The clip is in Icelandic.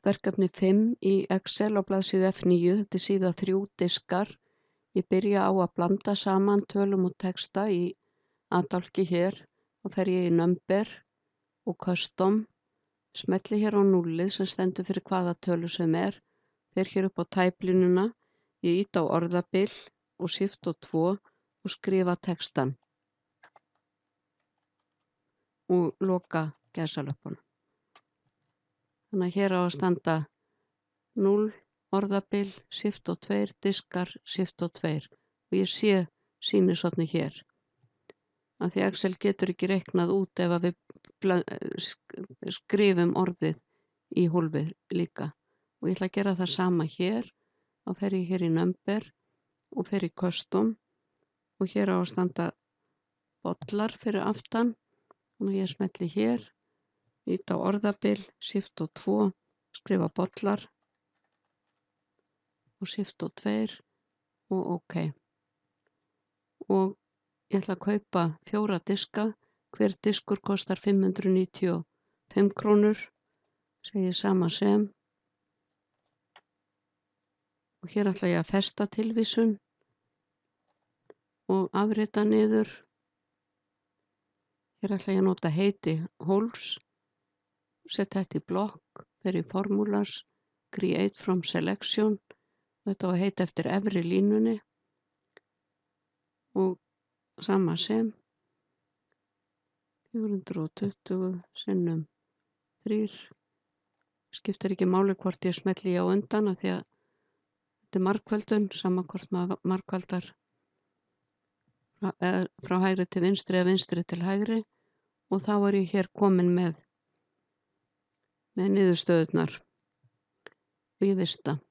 Verkefni 5 í Excel á blaðsíðu F9, þetta er síða 3 diskar. Ég byrja á að blanda saman tölum og texta í A-dálki hér. Þá fer ég í Number og Custom, smelli hér á núllið sem stendur fyrir hvaða tölu sem er, fer hér upp á tæplínuna, ég ýti á orðabil og Shift og 2 og skrifa textan og loka gæsalöppunum. Þannig að hér á að standa 0, orðabil, Shift og 2, diskar, Shift og 2 og ég sé sýnishornið hér. Af því Excel getur ekki reiknað út ef að við skrifum orðið í hólfið líka. Og ég ætla að gera það sama hér. Þá fer ég hér í Number og fer í Custom og hér á að standa bollar fyrir aftan. Þannig að ég smelli hér, ýti á orðabil, Shift og 2, skrifa bollar og Shift og 2 og OK. Og ég ætla að kaupa 4 diska. Hver diskur kostar 595 krónur. Segi sama sem. Og hér ætla ég að festa tilvísun og afrita niður. Hér ætla ég að nota heiti hólfs. Setja þetta í blokk, fer í Formulas, Create from Selection. Þetta á að heita eftir efri línunni og sama sem 420 sinnum 3. Skiptir ekki máli hvort ég smelli á undan af því að þetta er margföldun, sama hvort maður margfaldar frá hægri til vinstri eða vinstri til hægri, og þá er ég hér komin með niðurstöðurnar og ég vista.